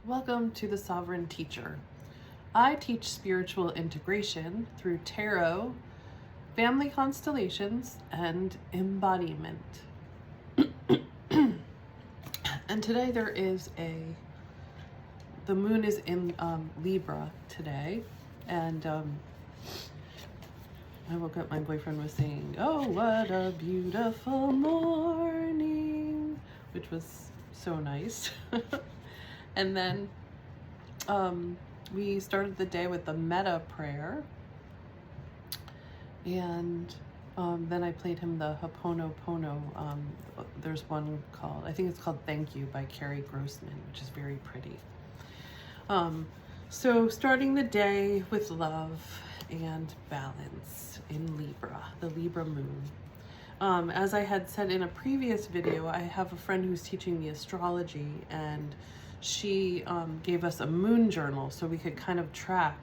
Welcome to the Sovereign Teacher. I teach spiritual integration through tarot, family constellations, and embodiment. And today the moon is in Libra today, and I woke up, my boyfriend was saying, "Oh, what a beautiful morning," which was so nice. And then we started the day with the metta prayer, and then I played him the Ho'oponopono. There's one called, I think it's called Thank You by Carrie Grossman, which is very pretty. So starting the day with love and balance in Libra, the Libra moon. As I had said in a previous video, I have a friend who's teaching me astrology, and she gave us a moon journal so we could kind of track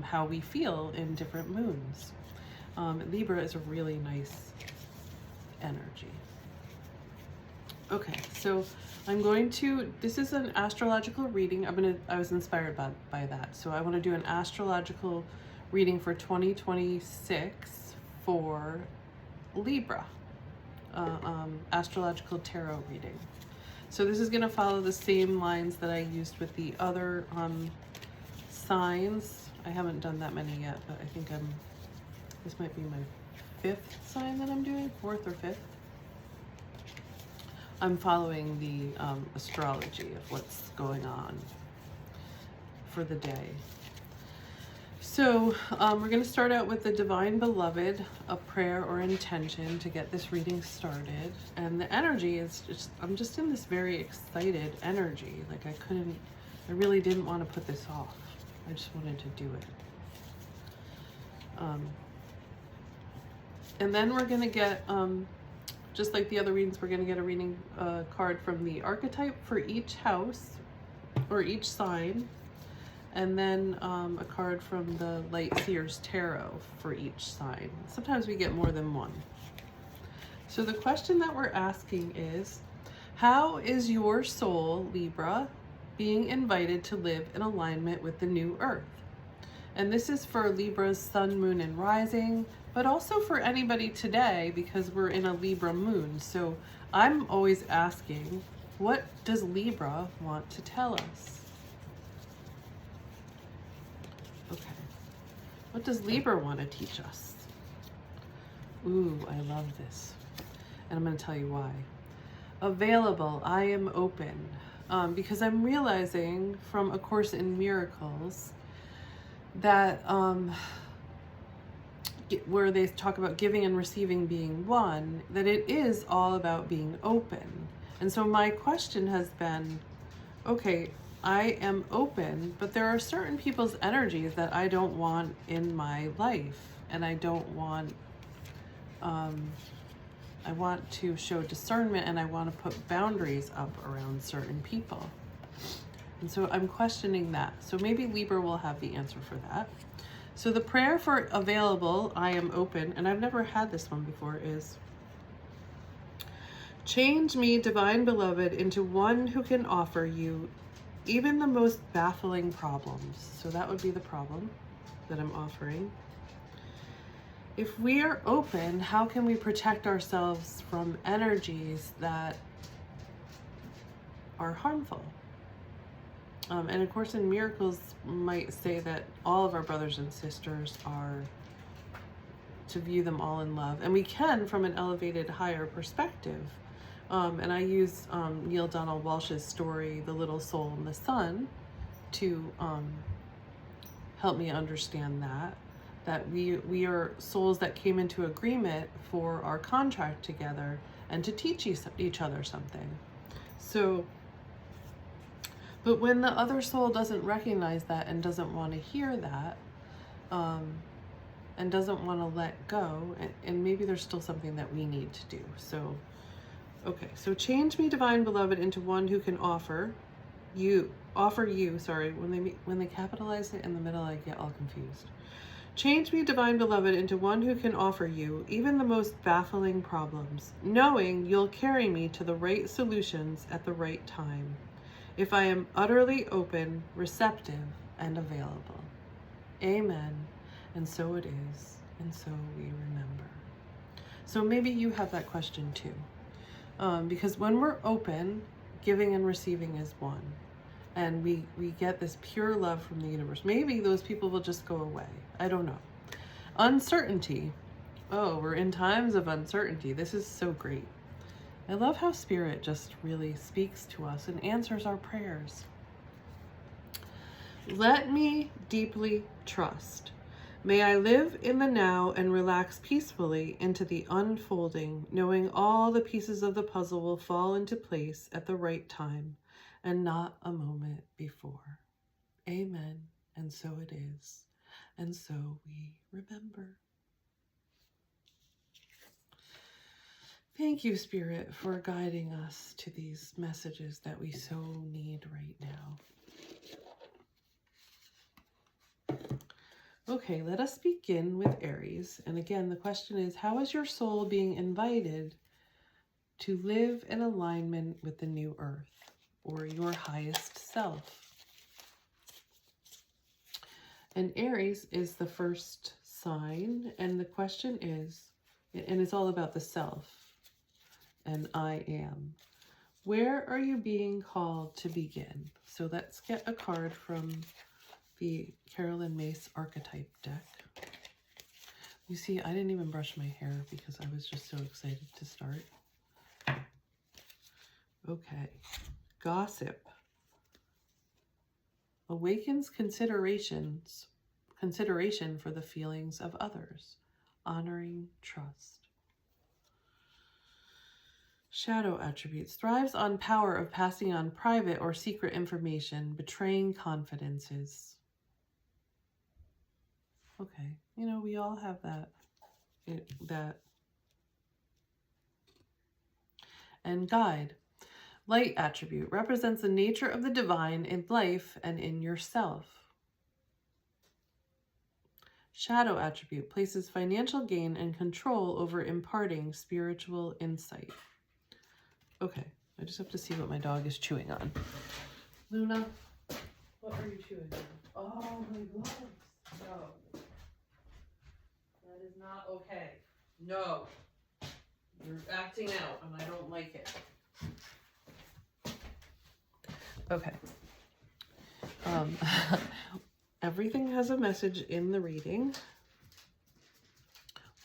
how we feel in different moons. Libra is a really nice energy. Okay, so I'm going to, this is an astrological reading. I was inspired by that. So I want to do an astrological reading for 2026 for Libra, astrological tarot reading. So this is going to follow the same lines that I used with the other signs. I haven't done that many yet, but I think this might be my 5th sign that I'm doing, 4th or 5th. I'm following the astrology of what's going on for the day. So we're going to start out with the Divine Beloved, a prayer or intention to get this reading started. And the energy is just, I'm just in this very excited energy. Like I really didn't want to put this off. I just wanted to do it. And then we're going to get, just like the other readings, we're going to get a reading card from the archetype for each house or each sign. And then a card from the Light Seers Tarot for each sign. Sometimes we get more than one. So the question that we're asking is, how is your soul, Libra, being invited to live in alignment with the new earth? And this is for Libra's sun, moon, and rising, but also for anybody today because we're in a Libra moon. So I'm always asking, what does Libra want to tell us? Okay, what does Libra want to teach us? Ooh, I love this. And I'm going to tell you why. Available, I am open. Because I'm realizing from A Course in Miracles that where they talk about giving and receiving being one, that it is all about being open. And so my question has been, okay, I am open, but there are certain people's energies that I don't want in my life, and I don't want, I want to show discernment, and I want to put boundaries up around certain people. And so I'm questioning that. So maybe Libra will have the answer for that. So the prayer for available, I am open, and I've never had this one before, is, change me, Divine Beloved, into one who can offer you even the most baffling problems. So that would be the problem that I'm offering. If we are open, how can we protect ourselves from energies that are harmful? And A Course in Miracles might say that all of our brothers and sisters are to view them all in love. And we can from an elevated, higher perspective. And I use Neil Donald Walsh's story, The Little Soul and the Sun, to help me understand that we are souls that came into agreement for our contract together and to teach each other something. So, but when the other soul doesn't recognize that and doesn't want to hear that, and doesn't want to let go, and maybe there's still something that we need to do. So, okay, so change me, Divine Beloved, into one who can offer you, sorry, when they capitalize it in the middle, I get all confused. Change me, Divine Beloved, into one who can offer you even the most baffling problems, knowing you'll carry me to the right solutions at the right time. if I am utterly open, receptive, and available. Amen. And so it is, and so we remember. So maybe you have that question too. Because when we're open, giving and receiving is one. And we get this pure love from the universe. Maybe those people will just go away. I don't know. Uncertainty. Oh, we're in times of uncertainty. This is so great. I love how Spirit just really speaks to us and answers our prayers. Let me deeply trust. May I live in the now and relax peacefully into the unfolding, knowing all the pieces of the puzzle will fall into place at the right time and not a moment before. Amen. And so it is. And so we remember. Thank you, Spirit, for guiding us to these messages that we so need right now. Okay, let us begin with Aries. And again, the question is, how is your soul being invited to live in alignment with the new earth or your highest self? And Aries is the first sign. And the question is, and it's all about the self and I am. Where are you being called to begin? So let's get a card from the Carolyn Mace archetype deck. You see, I didn't even brush my hair because I was just so excited to start. Okay. Gossip. Awakens consideration for the feelings of others. Honoring trust. Shadow attributes. Thrives on power of passing on private or secret information, betraying confidences. Okay, you know, we all have that. And guide. Light attribute represents the nature of the divine in life and in yourself. Shadow attribute places financial gain and control over imparting spiritual insight. Okay, I just have to see what my dog is chewing on. Luna, what are you chewing on? Oh, my gloves. No. That is not okay. No. You're acting out and I don't like it. Okay. Everything has a message in the reading.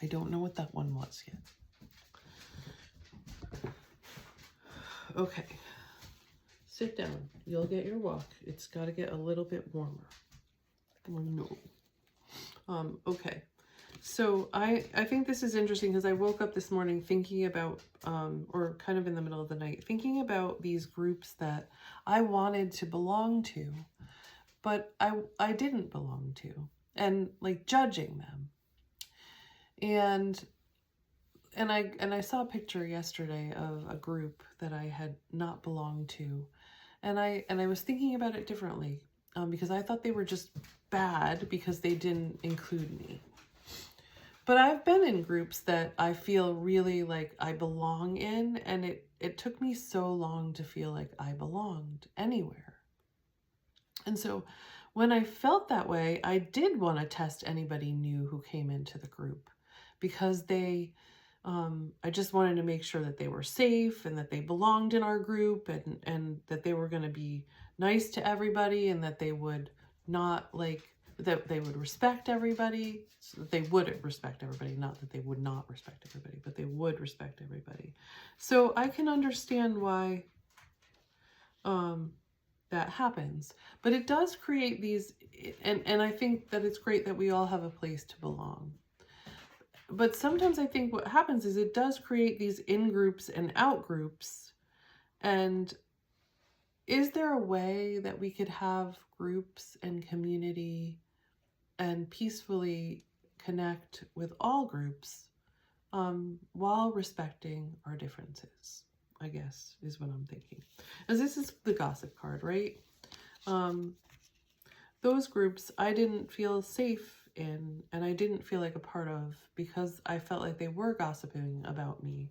I don't know what that one was yet. Okay. Sit down. You'll get your walk. It's got to get a little bit warmer. No. Okay. So I think this is interesting because I woke up this morning thinking about, or kind of in the middle of the night, thinking about these groups that I wanted to belong to, but I didn't belong to, and like judging them. And I saw a picture yesterday of a group that I had not belonged to, and I was thinking about it differently, because I thought they were just bad because they didn't include me. But I've been in groups that I feel really like I belong in, and it took me so long to feel like I belonged anywhere. And so when I felt that way, I did want to test anybody new who came into the group, because I just wanted to make sure that they were safe and that they belonged in our group, and that they were going to be nice to everybody, and that they would not that they would respect everybody, so that they would respect everybody, not that they would not respect everybody, but they would respect everybody. So I can understand why that happens, but it does create these, and I think that it's great that we all have a place to belong. But sometimes I think what happens is it does create these in-groups and out-groups. And is there a way that we could have groups and community and peacefully connect with all groups, while respecting our differences, I guess, is what I'm thinking. As this is the gossip card, right? Those groups I didn't feel safe in, and I didn't feel like a part of, because I felt like they were gossiping about me.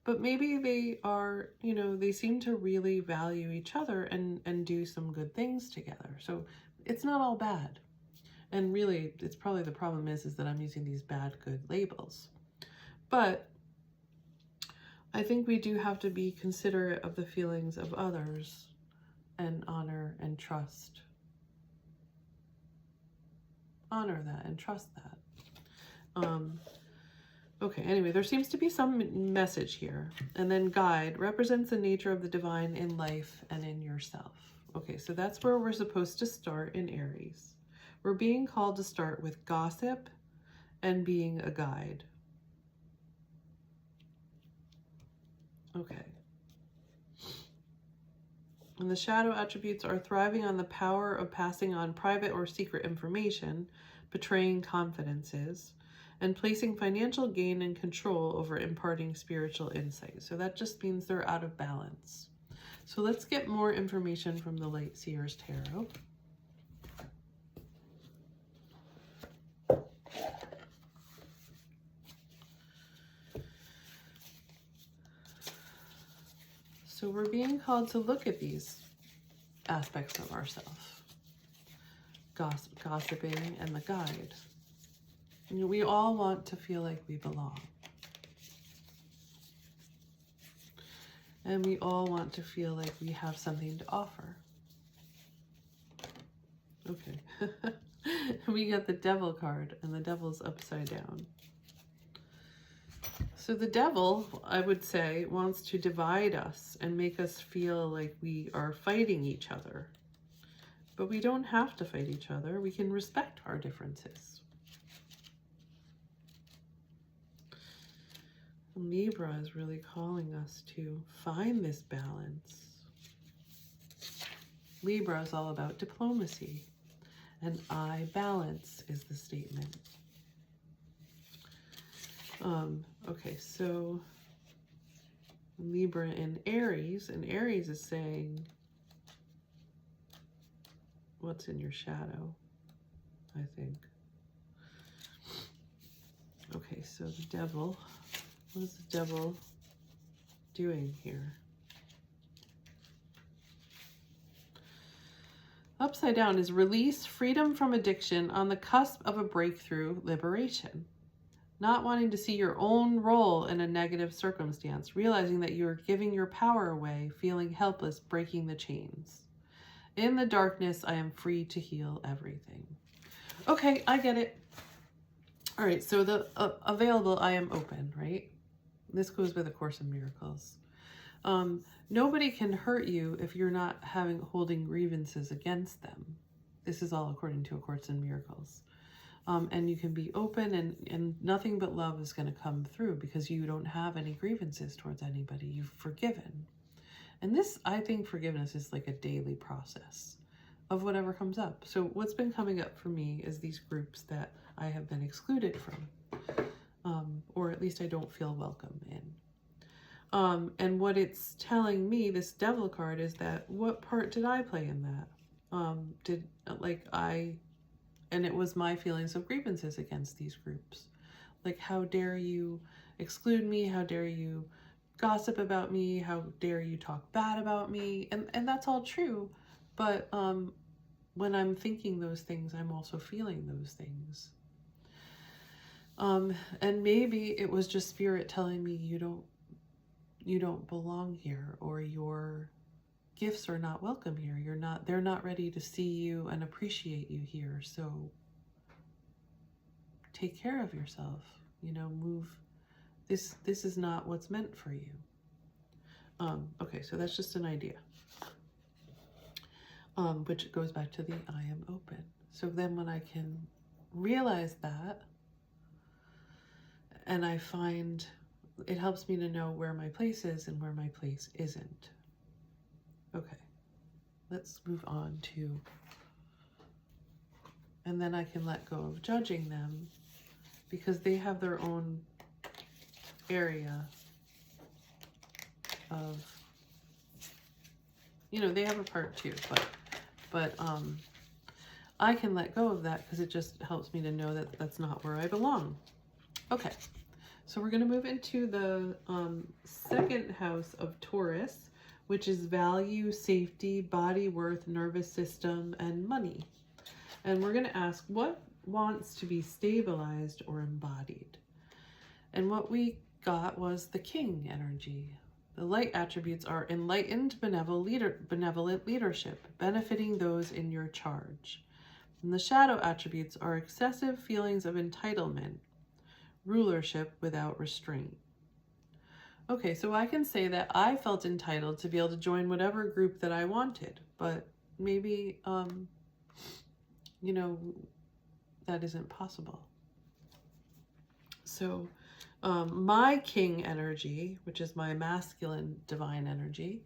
But maybe they are, you know, they seem to really value each other and do some good things together. So it's not all bad. And really, it's probably the problem is that I'm using these bad, good labels. But I think we do have to be considerate of the feelings of others and honor and trust. Honor that and trust that. Okay, anyway, there seems to be some message here. And then guide represents the nature of the divine in life and in yourself. Okay, so that's where we're supposed to start in Aries. We're being called to start with gossip and being a guide. Okay. And the shadow attributes are thriving on the power of passing on private or secret information, betraying confidences, and placing financial gain and control over imparting spiritual insight. So that just means they're out of balance. So let's get more information from the Light Seers Tarot. So we're being called to look at these aspects of ourselves. Gossiping and the guide. You know, we all want to feel like we belong. And we all want to feel like we have something to offer. Okay. We got the Devil card, and the Devil's upside down. So the Devil, I would say, wants to divide us and make us feel like we are fighting each other. But we don't have to fight each other. We can respect our differences. Libra is really calling us to find this balance. Libra is all about diplomacy, and I balance is the statement. Okay, so Libra in Aries, and Aries is saying, what's in your shadow, I think. Okay, so the Devil, what is the Devil doing here? Upside down is release, freedom from addiction, on the cusp of a breakthrough, liberation. Not wanting to see your own role in a negative circumstance, realizing that you are giving your power away, feeling helpless, breaking the chains. In the darkness, I am free to heal everything. Okay, I get it. All right, so the available, I am open, right? This goes with A Course in Miracles. Nobody can hurt you if you're not holding grievances against them. This is all according to A Course in Miracles. And you can be open, and nothing but love is going to come through because you don't have any grievances towards anybody. You've forgiven. And this, I think forgiveness is like a daily process of whatever comes up. So what's been coming up for me is these groups that I have been excluded from, or at least I don't feel welcome in. And what it's telling me, this Devil card, is that what part did I play in that? And it was my feelings of grievances against these groups. Like, how dare you exclude me? How dare you gossip about me? How dare you talk bad about me? And that's all true. But when I'm thinking those things, I'm also feeling those things. And maybe it was just spirit telling me you don't belong here, or your gifts are not welcome here. They're not ready to see you and appreciate you here. So take care of yourself, move. This is not what's meant for you. Okay, so that's just an idea. Which goes back to the I am open. So then when I can realize that, and I find it helps me to know where my place is and where my place isn't. Okay, let's move on to, and then I can let go of judging them because they have their own area of, they have a part too, but I can let go of that because it just helps me to know that that's not where I belong. Okay, So we're going to move into the second house of Taurus, which is value, safety, body worth, nervous system, and money. And we're going to ask, what wants to be stabilized or embodied? And what we got was the King energy. The light attributes are enlightened, benevolent leadership, benefiting those in your charge. And the shadow attributes are excessive feelings of entitlement, rulership without restraint. Okay, so I can say that I felt entitled to be able to join whatever group that I wanted, but maybe, you know, that isn't possible. So my King energy, which is my masculine divine energy,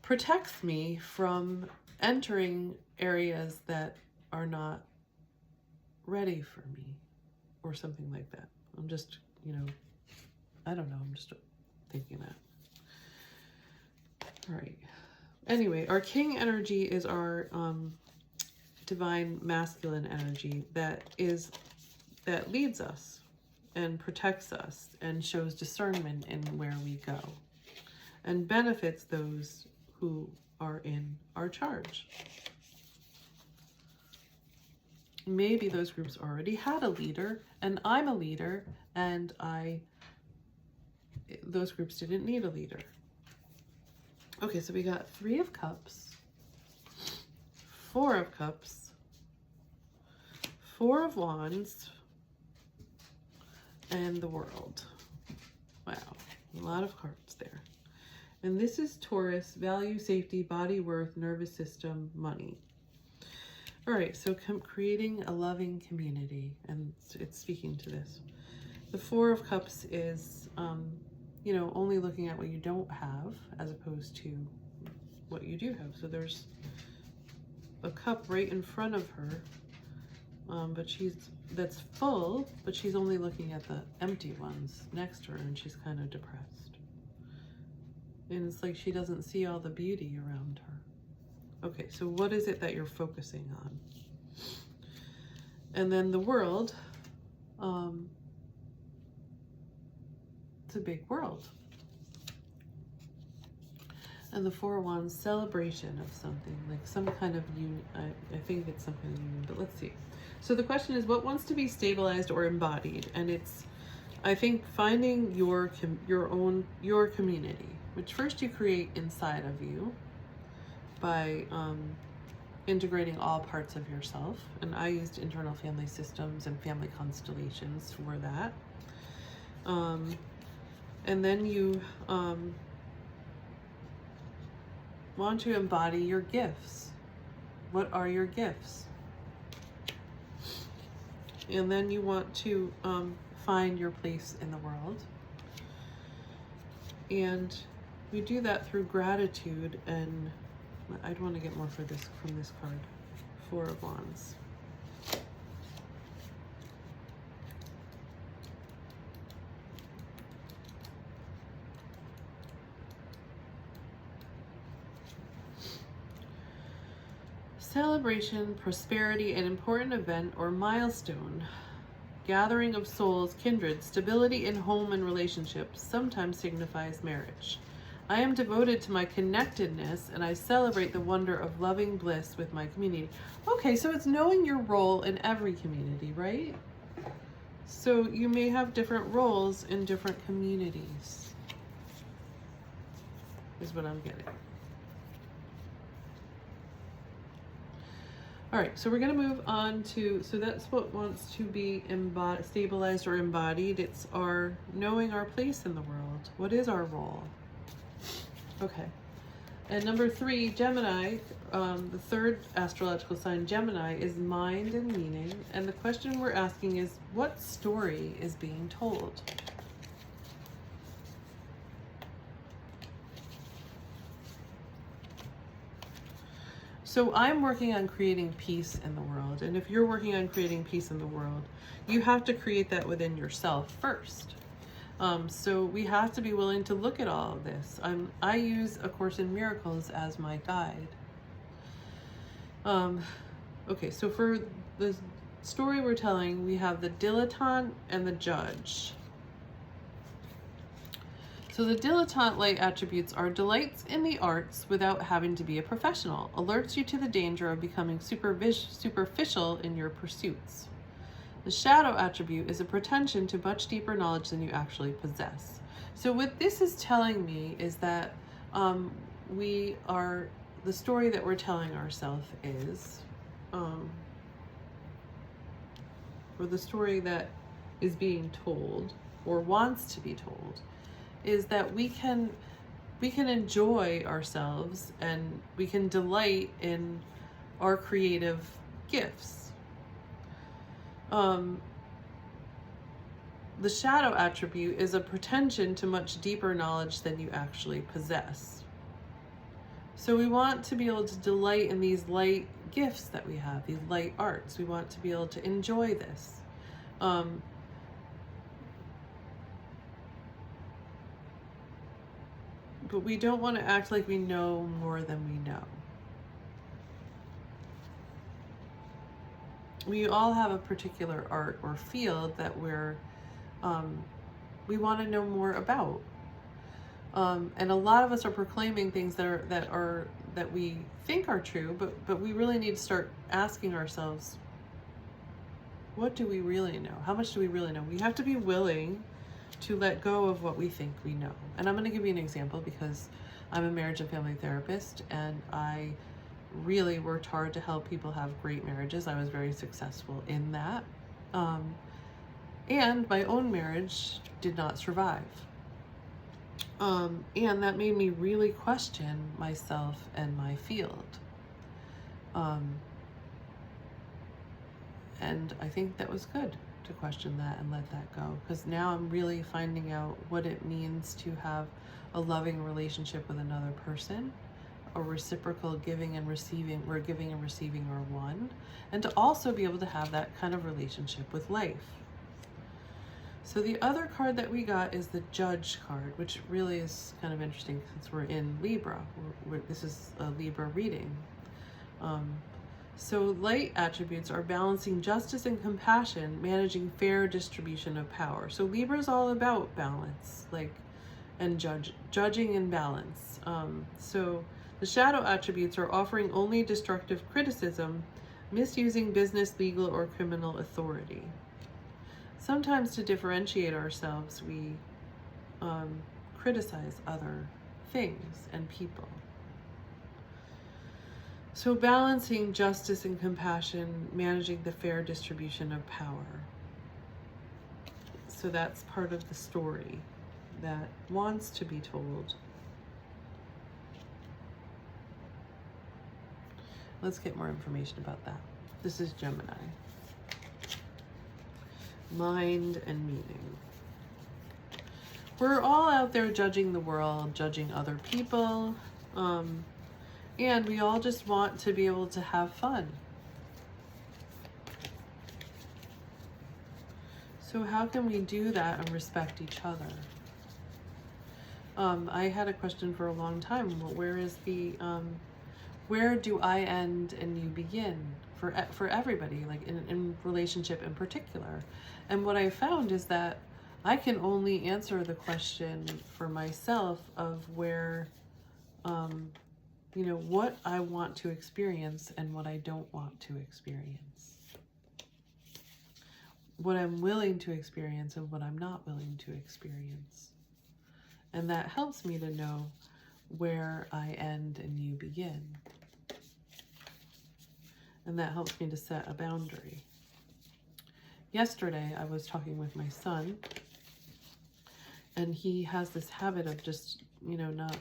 protects me from entering areas that are not ready for me or something like that. I'm just, you know, I don't know. I'm just thinking that. All right. Anyway, our King energy is our divine masculine energy that leads us and protects us and shows discernment in where we go and benefits those who are in our charge. Maybe those groups already had a leader and I'm a leader and those groups didn't need a leader. Okay, so we got 3 of Cups, 4 of Cups, 4 of Wands, and the World. Wow, a lot of cards there. And this is Taurus, value, safety, body worth, nervous system, money. All right, so creating a loving community, and it's speaking to this. The 4 of Cups is, you know, only looking at what you don't have as opposed to what you do have. So there's a cup right in front of her, but that's full, but she's only looking at the empty ones next to her, and she's kind of depressed. And it's like she doesn't see all the beauty around her. Okay, so what is it that you're focusing on? And then the World, it's a big world. And the 4 of Wands, celebration of something, like some kind of union. I think it's some kind of union, but let's see. So the question is, what wants to be stabilized or embodied? And it's, I think, finding your community, which first you create inside of you by integrating all parts of yourself. And I used internal family systems and family constellations for that. And then you want to embody your gifts. What are your gifts? And then you want to find your place in the world. And we do that through gratitude, and I'd want to get more from this card. 4 of Wands. Celebration, prosperity, an important event or milestone. Gathering of souls, kindred, stability in home and relationships sometimes signifies marriage. I am devoted to my connectedness and I celebrate the wonder of loving bliss with my community. Okay, so it's knowing your role in every community, right? So you may have different roles in different communities, is what I'm getting. All right, so we're going to move on to, so that's what wants to be stabilized or embodied. It's our knowing our place in the world. What is our role? Okay. And number 3, Gemini, the third astrological sign, Gemini, is mind and meaning. And the question we're asking is, what story is being told? So I'm working on creating peace in the world. And if you're working on creating peace in the world, you have to create that within yourself first. So we have to be willing to look at all of this. I use A Course in Miracles as my guide. Okay, so for the story we're telling, we have the dilettante and the judge. So the dilettante light attributes are delights in the arts without having to be a professional, alerts you to the danger of becoming superficial in your pursuits. The shadow attribute is a pretension to much deeper knowledge than you actually possess. So what this is telling me is that the story that we're telling ourselves is, or the story that is being told or wants to be told, is that we can enjoy ourselves and we can delight in our creative gifts. The shadow attribute is a pretension to much deeper knowledge than you actually possess. So we want to be able to delight in these light gifts that we have, these light arts. We want to be able to enjoy this. But we don't want to act like we know more than we know. We all have a particular art or field that we want to know more about. And a lot of us are proclaiming things that we think are true, but we really need to start asking ourselves, what do we really know? How much do we really know? We have to be willing to let go of what we think we know. And I'm going to give you an example because I'm a marriage and family therapist, and I really worked hard to help people have great marriages. I was very successful in that. And my own marriage did not survive. And that made me really question myself and my field. And I think that was good to question that and let that go, because now I'm really finding out what it means to have a loving relationship with another person, a reciprocal giving and receiving, where giving and receiving are one, and to also be able to have that kind of relationship with life. So the other card that we got is the Judge card, which really is kind of interesting since we're in Libra. This is a Libra reading. So light attributes are balancing justice and compassion, managing fair distribution of power. So Libra is all about balance, and judging and balance. So the shadow attributes are offering only destructive criticism, misusing business, legal, or criminal authority. Sometimes to differentiate ourselves, we criticize other things and people. So balancing justice and compassion, managing the fair distribution of power. So that's part of the story that wants to be told. Let's get more information about that. This is Gemini. Mind and meaning. We're all out there judging the world, judging other people, and we all just want to be able to have fun. So how can we do that and respect each other? I had a question for a long time. Well, where do I end and you begin for everybody, like in relationship in particular? And what I found is that I can only answer the question for myself of where, what I want to experience and what I don't want to experience. What I'm willing to experience and what I'm not willing to experience. And that helps me to know where I end and you begin. And that helps me to set a boundary. Yesterday, I was talking with my son, and he has this habit of just, not,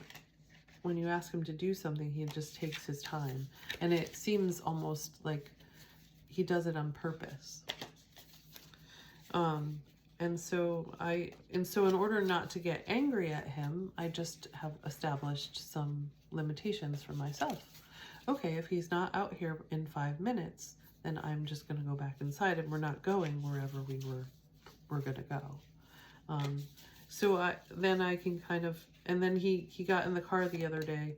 when you ask him to do something, he just takes his time. And it seems almost like he does it on purpose. And so in order not to get angry at him, I just have established some limitations for myself. Okay, if he's not out here in 5 minutes, then I'm just going to go back inside, and we're not going wherever we're going to go. So then I can kind of, and then he got in the car the other day.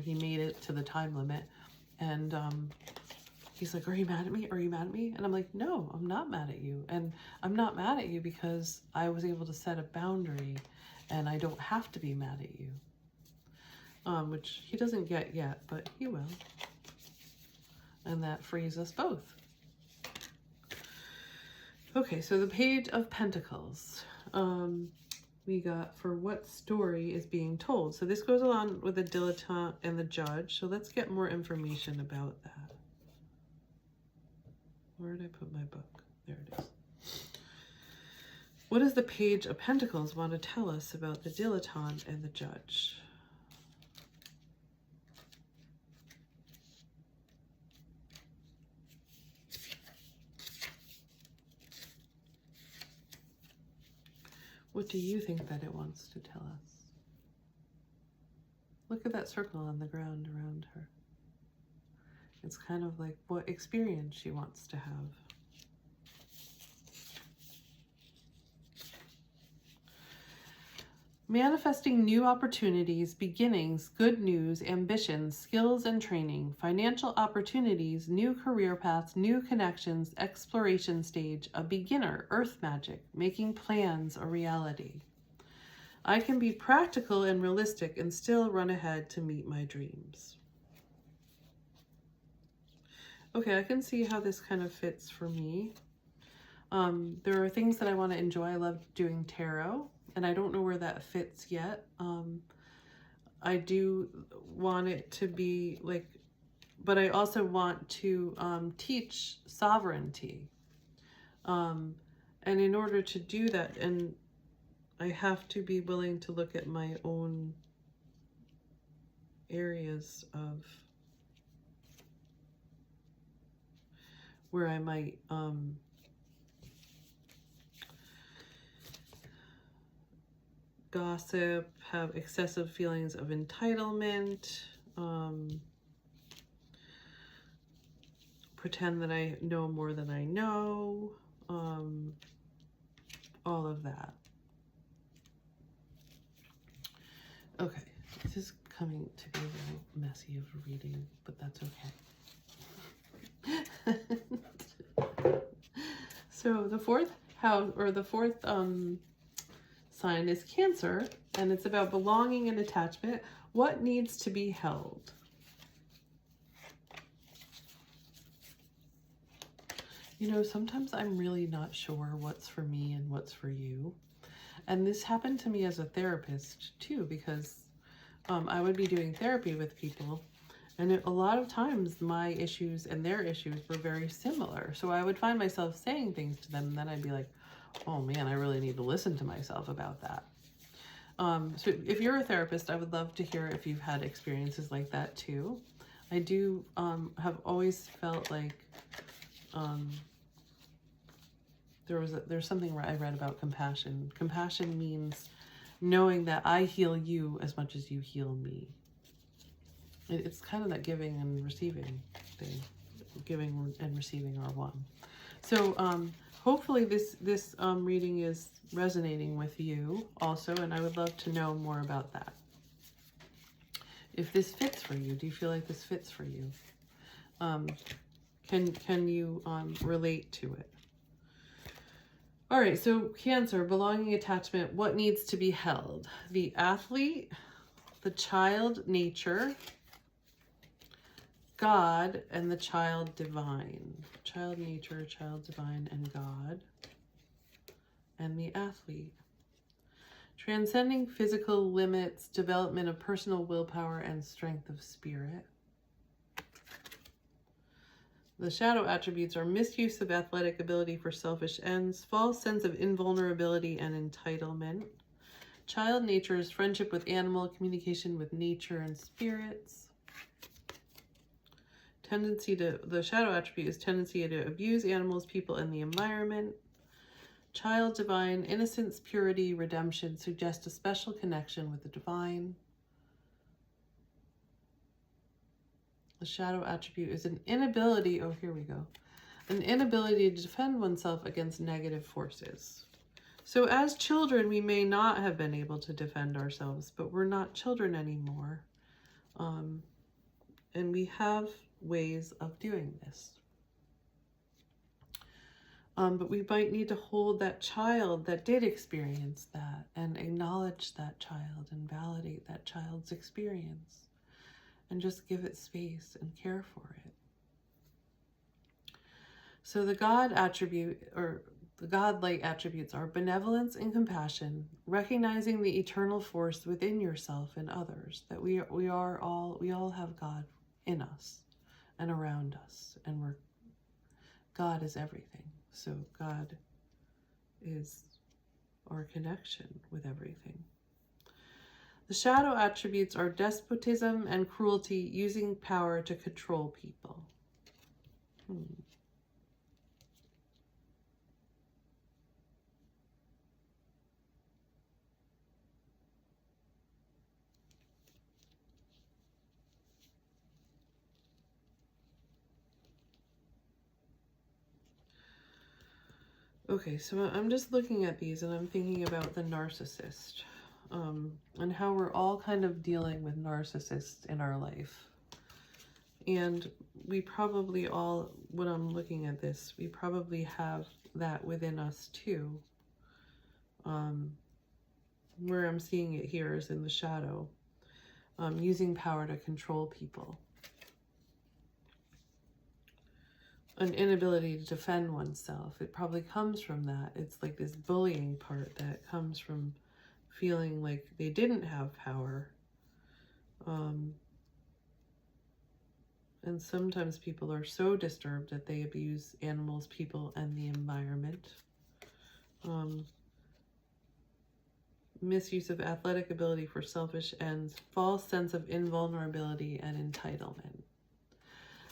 He made it to the time limit, and he's like, "Are you mad at me? Are you mad at me?" And I'm like, "No, I'm not mad at you. And I'm not mad at you because I was able to set a boundary and I don't have to be mad at you. Which he doesn't get yet, but he will. And that frees us both. Okay, so the Page of Pentacles. We got for what story is being told. So this goes along with the dilettante and the judge. So let's get more information about that. Where did I put my book? There it is. What does the Page of Pentacles want to tell us about the dilettante and the judge? What do you think that it wants to tell us? Look at that circle on the ground around her. It's kind of like what experience she wants to have. Manifesting new opportunities, beginnings, good news, ambitions, skills and training, financial opportunities, new career paths, new connections, exploration stage, a beginner, earth magic, making plans a reality. I can be practical and realistic and still run ahead to meet my dreams. Okay, I can see how this kind of fits for me. There are things that I want to enjoy. I love doing tarot, and I don't know where that fits yet. I do want it to be like, but I also want to teach sovereignty. And in order to do that, and I have to be willing to look at my own areas of where I might gossip, have excessive feelings of entitlement, pretend that I know more than I know, all of that. Okay, this is coming to be a little messy of a reading, but that's okay. So the fourth house, or the fourth sign is Cancer, and it's about belonging and attachment. What needs to be held? You know, sometimes I'm really not sure what's for me and what's for you. And this happened to me as a therapist too, because I would be doing therapy with people, and a lot of times my issues and their issues were very similar. So I would find myself saying things to them, and then I'd be like, oh man, I really need to listen to myself about that. So if you're a therapist, I would love to hear if you've had experiences like that too. I do have always felt like there's something I read about compassion. Compassion means knowing that I heal you as much as you heal me. It's kind of that giving and receiving thing. Giving and receiving are one. So hopefully this reading is resonating with you also, and I would love to know more about that. If this fits for you, do you feel like this fits for you? Can you relate to it? All right, so Cancer, belonging, attachment, what needs to be held? The athlete, the child nature, God, and the child divine. Child nature, child divine, and God, and the athlete. Transcending physical limits, development of personal willpower, and strength of spirit. The shadow attributes are misuse of athletic ability for selfish ends, false sense of invulnerability and entitlement. Child nature is friendship with animal, communication with nature and spirits. The shadow attribute is tendency to abuse animals, people, and the environment. Child divine, innocence, purity, redemption, suggest a special connection with the divine. The shadow attribute is an inability, oh, here we go, an inability to defend oneself against negative forces. So as children, we may not have been able to defend ourselves, but we're not children anymore. And we have ways of doing this. But we might need to hold that child that did experience that and acknowledge that child and validate that child's experience and just give it space and care for it. So the God attribute, or the God-like attributes, are benevolence and compassion, recognizing the eternal force within yourself and others, that we all have God in us and around us, and God is everything. So God is our connection with everything. The shadow attributes are despotism and cruelty, using power to control people. Okay, so I'm just looking at these and I'm thinking about the narcissist, and how we're all kind of dealing with narcissists in our life. And we probably all, when I'm looking at this, we probably have that within us too. Where I'm seeing it here is in the shadow, using power to control people. An inability to defend oneself. It probably comes from that. It's like this bullying part that comes from feeling like they didn't have power. And sometimes people are so disturbed that they abuse animals, people, and the environment. Misuse of athletic ability for selfish ends, false sense of invulnerability and entitlement.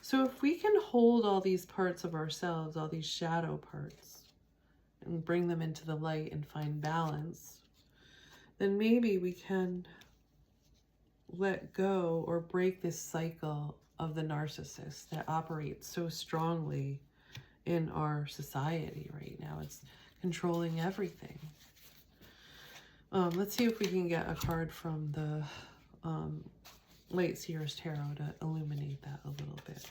So if we can hold all these parts of ourselves, all these shadow parts, and bring them into the light and find balance, then maybe we can let go or break this cycle of the narcissist that operates so strongly in our society right now. It's controlling everything. Let's see if we can get a card from the Light Seers Tarot to illuminate that a little bit.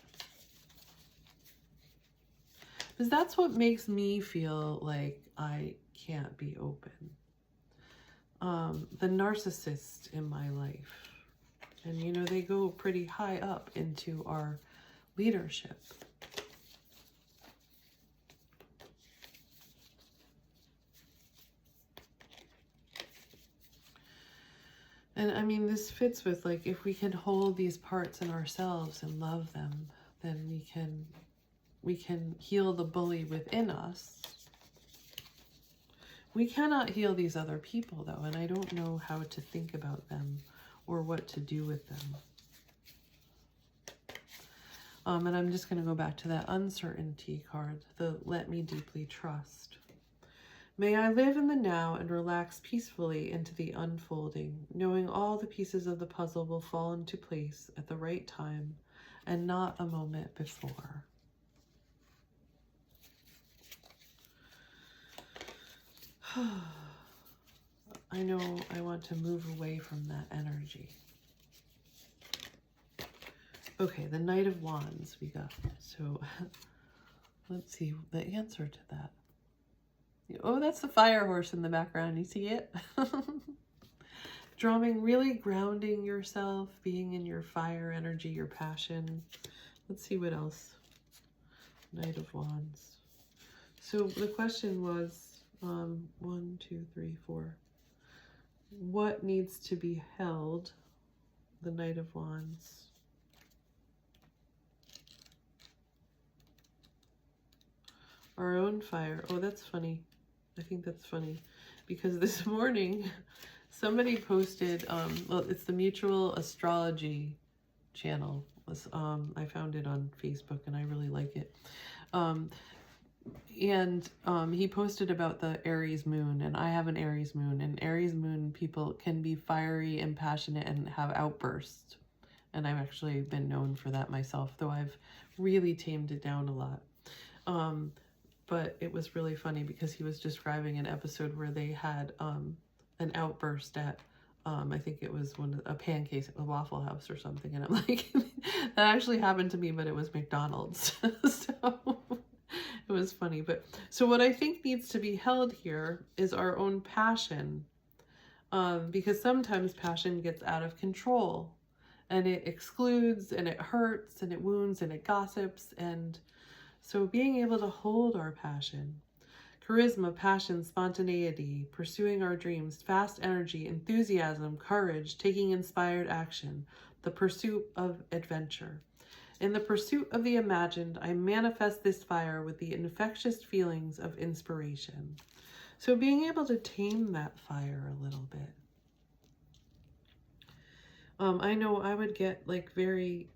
Because that's what makes me feel like I can't be open. The narcissist in my life. And you know, they go pretty high up into our leadership. And I mean, this fits with, like, if we can hold these parts in ourselves and love them, then we can heal the bully within us. We cannot heal these other people, though, and I don't know how to think about them or what to do with them. And I'm just going to go back to that uncertainty card, the let me deeply trust. May I live in the now and relax peacefully into the unfolding, knowing all the pieces of the puzzle will fall into place at the right time and not a moment before. I know I want to move away from that energy. Okay, the Knight of Wands we got. So let's see the answer to that. Oh, that's the fire horse in the background. You see it? Drumming, really grounding yourself, being in your fire energy, your passion. Let's see what else. Knight of Wands. So the question was, 1, 2, 3, 4. What needs to be held? The Knight of Wands. Our own fire. Oh, that's funny. I think that's funny because this morning somebody posted, well, it's the Mutual Astrology channel. I found it on Facebook and I really like it. He posted about the Aries moon, and I have an Aries moon, and Aries moon people can be fiery and passionate and have outbursts. And I've actually been known for that myself, though I've really tamed it down a lot. But it was really funny because he was describing an episode where they had an outburst at, I think it was a pancake, a Waffle House or something. And I'm like, that actually happened to me, but it was McDonald's. So it was is funny. But so what I think needs to be held here is our own passion, because sometimes passion gets out of control and it excludes and it hurts and it wounds and it gossips. And so being able to hold our passion, charisma, passion, spontaneity, pursuing our dreams, fast energy, enthusiasm, courage, taking inspired action, the pursuit of adventure. In the pursuit of the imagined, I manifest this fire with the infectious feelings of inspiration. So being able to tame that fire a little bit. I know I would get like very,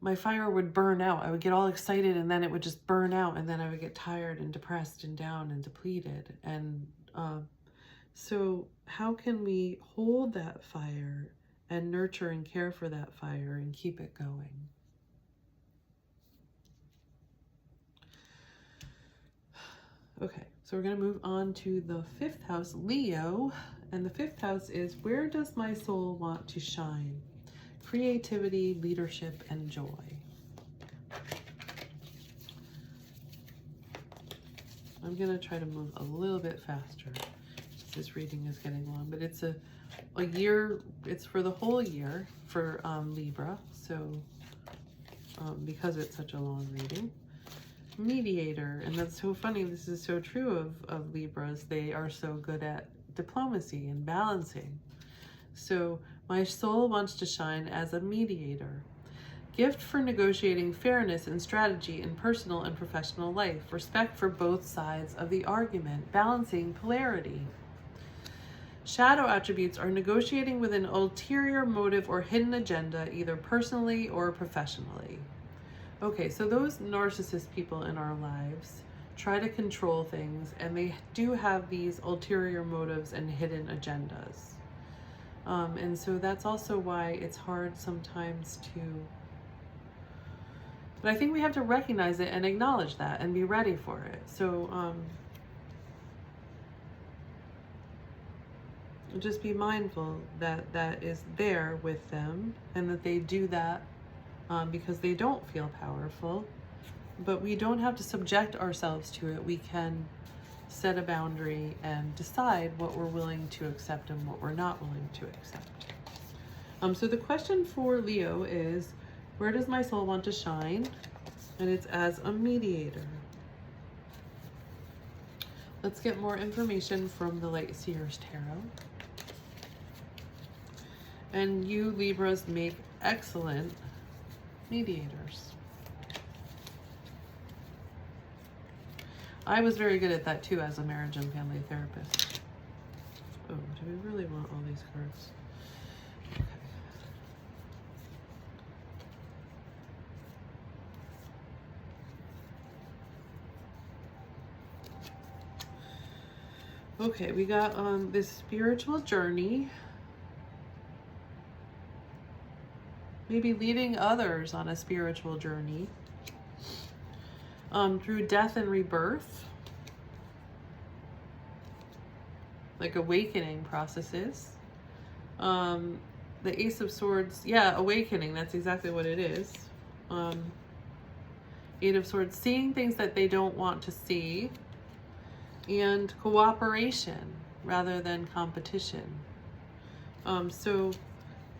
my fire would burn out. I would get all excited and then it would just burn out, and then I would get tired and depressed and down and depleted. And so how can we hold that fire and nurture and care for that fire and keep it going? Okay, so we're going to move on to the 5th house, Leo. And the 5th house is, where does my soul want to shine? Creativity, leadership, and joy. I'm going to try to move a little bit faster. This reading is getting long, but it's a year, it's for the whole year for Libra. So because it's such a long reading. Mediator, and that's so funny. This is so true of Libras. They are so good at diplomacy and balancing. So my soul wants to shine as a mediator. Gift for negotiating fairness and strategy in personal and professional life. Respect for both sides of the argument. Balancing polarity. Shadow attributes are negotiating with an ulterior motive or hidden agenda, either personally or professionally. Okay, so those narcissist people in our lives try to control things, and they do have these ulterior motives and hidden agendas. And so that's also why it's hard sometimes to, but I think we have to recognize it and acknowledge that and be ready for it. So just be mindful that that is there with them, and that they do that because they don't feel powerful. But we don't have to subject ourselves to it. We can set a boundary and decide what we're willing to accept and what we're not willing to accept. So the question for Leo is, where does my soul want to shine? And it's as a mediator. Let's get more information from the Light Seers Tarot. And you Libras make excellent mediators. I was very good at that too as a marriage and family therapist. Oh, do we really want all these cards? Okay, we got this spiritual journey. Maybe leading others on a spiritual journey. Through death and rebirth. Like awakening processes. The Ace of Swords, yeah, awakening, that's exactly what it is. 8 of Swords, seeing things that they don't want to see. And cooperation rather than competition. So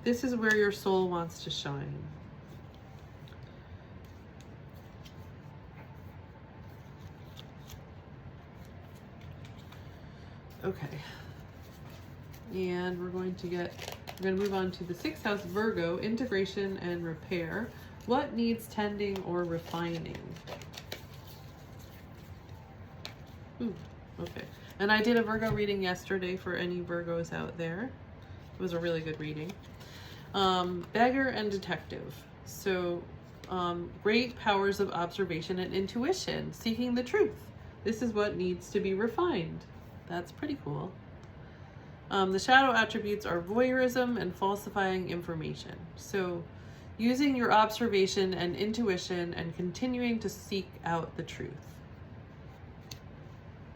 this is where your soul wants to shine. Okay. And we're going to move on to the 6th house, Virgo, integration and repair. What needs tending or refining? Ooh. Okay, and I did a Virgo reading yesterday for any Virgos out there. It was a really good reading. Beggar and detective. So great powers of observation and intuition, seeking the truth. This is what needs to be refined. That's pretty cool. The shadow attributes are voyeurism and falsifying information. So using your observation and intuition and continuing to seek out the truth.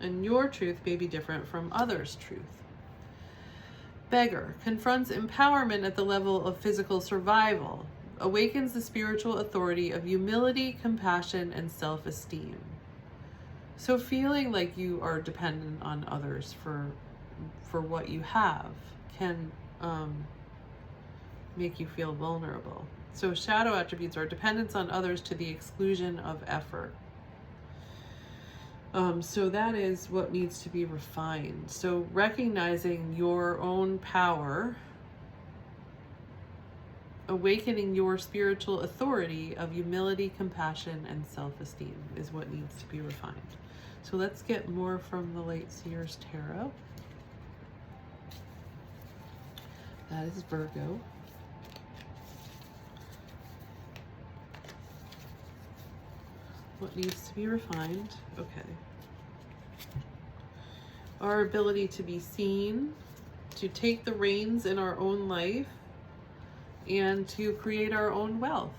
And your truth may be different from others' truth. Beggar confronts empowerment at the level of physical survival. awakens the spiritual authority of humility, compassion, and self-esteem. So feeling like you are dependent on others for what you have can make you feel vulnerable. So shadow attributes are dependence on others to the exclusion of effort. So that is what needs to be refined. So recognizing your own power, awakening your spiritual authority of humility, compassion, and self-esteem is what needs to be refined. So let's get more from the Light Seers Tarot. That is Virgo. What needs to be refined? Okay. Our ability to be seen, to take the reins in our own life, and to create our own wealth.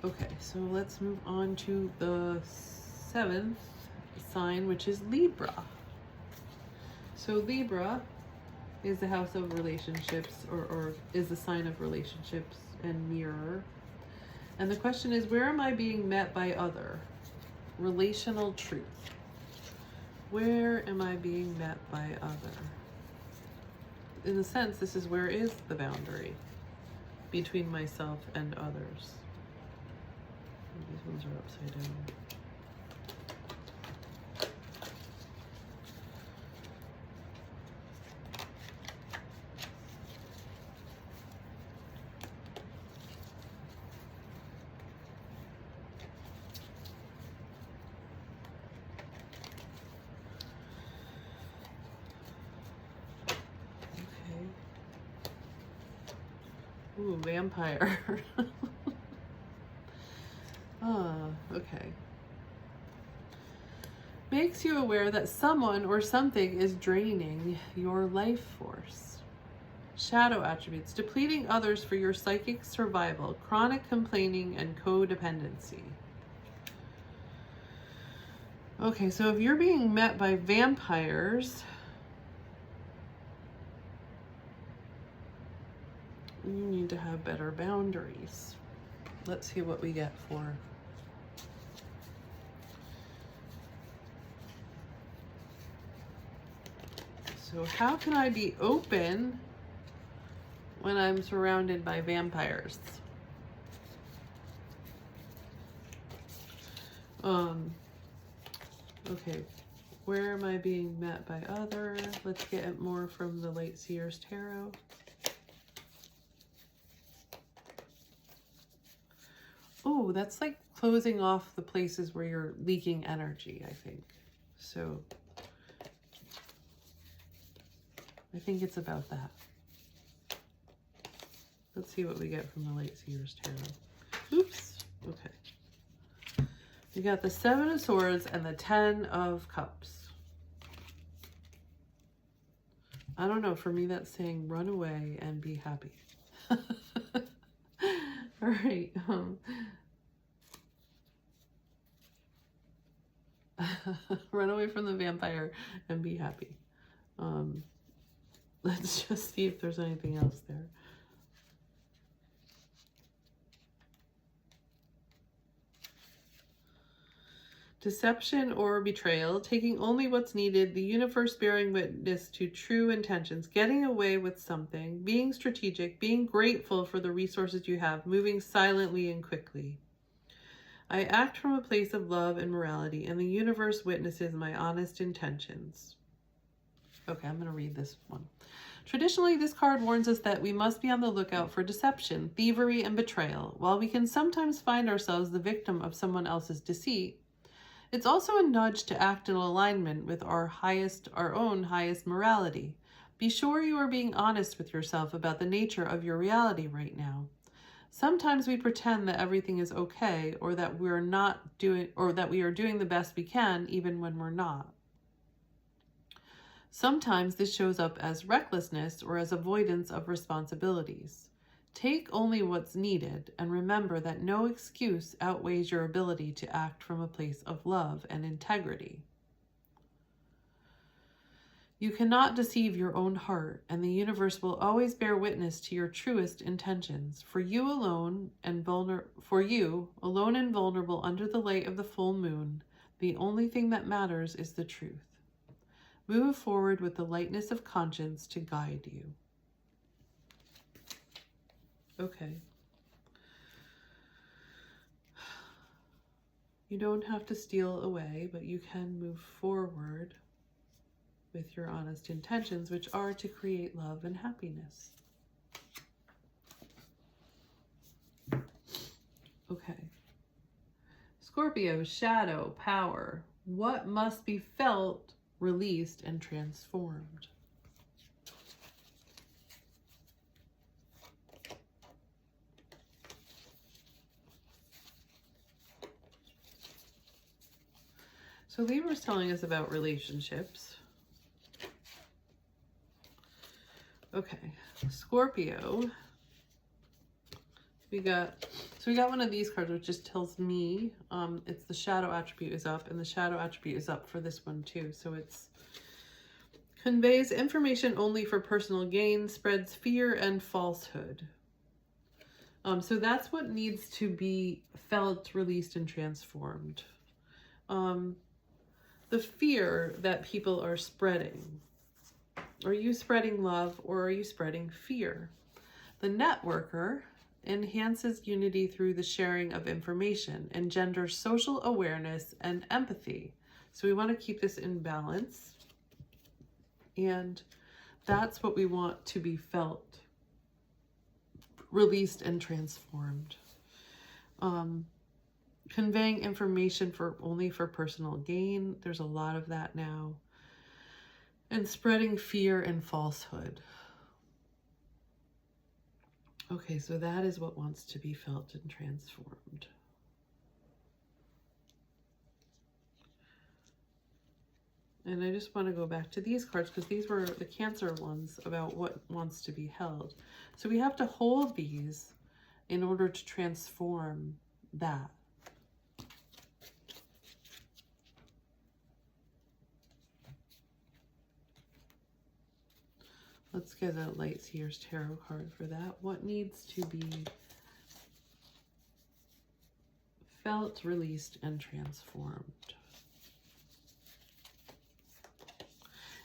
Okay, so let's move on to the 7th sign, which is Libra. So Libra is the house of relationships, or is the sign of relationships and mirror. And the question is, where am I being met by other? Relational truth. Where am I being met by other? In a sense, this is where is the boundary between myself and others. These ones are upside down. Ooh, vampire. Okay. Makes you aware that someone or something is draining your life force. Shadow attributes, depleting others for your psychic survival, chronic complaining, and codependency. Okay, so if you're being met by vampires, you need to have better boundaries. Let's see what we get for. So how can I be open when I'm surrounded by vampires? Okay, where am I being met by other? Let's get more from the Light Seers Tarot. Oh, that's like closing off the places where you're leaking energy, I think. So I think it's about that. Let's see what we get from the Light Seers Tarot. Oops. Okay. We got the 7 of Swords and the 10 of Cups. I don't know. For me, that's saying run away and be happy. All right. Run away from the vampire and be happy. Let's just see if there's anything else there. Deception or betrayal, taking only what's needed, the universe bearing witness to true intentions, getting away with something, being strategic, being grateful for the resources you have, moving silently and quickly. I act from a place of love and morality, and the universe witnesses my honest intentions. Okay, I'm going to read this one. Traditionally, this card warns us that we must be on the lookout for deception, thievery, and betrayal. While we can sometimes find ourselves the victim of someone else's deceit, it's also a nudge to act in alignment with our own highest morality. Be sure you are being honest with yourself about the nature of your reality right now. Sometimes we pretend that everything is okay, or that we are doing the best we can even when we're not. Sometimes this shows up as recklessness or as avoidance of responsibilities. Take only what's needed and remember that no excuse outweighs your ability to act from a place of love and integrity. You cannot deceive your own heart, and the universe will always bear witness to your truest intentions. For you alone and vulnerable under the light of the full moon, the only thing that matters is the truth. Move forward with the lightness of conscience to guide you. Okay. You don't have to steal away, but you can move forward with your honest intentions, which are to create love and happiness. Okay. Scorpio, shadow, power. What must be felt, released, and transformed? So Libra is telling us about relationships. Okay, Scorpio. We got one of these cards, which just tells me it's the shadow attribute is up, and the shadow attribute is up for this one too. So it's conveys information only for personal gain, spreads fear and falsehood. So that's what needs to be felt, released, and transformed. The fear that people are spreading. Are you spreading love or are you spreading fear? The networker enhances unity through the sharing of information, engenders social awareness and empathy. So we want to keep this in balance. And that's what we want to be felt, released, and transformed. Conveying information only for personal gain. There's a lot of that now. And spreading fear and falsehood. Okay, so that is what wants to be felt and transformed. And I just want to go back to these cards because these were the Cancer ones about what wants to be held. So we have to hold these in order to transform that. Let's get a Light Seers Tarot card for that. What needs to be felt, released, and transformed?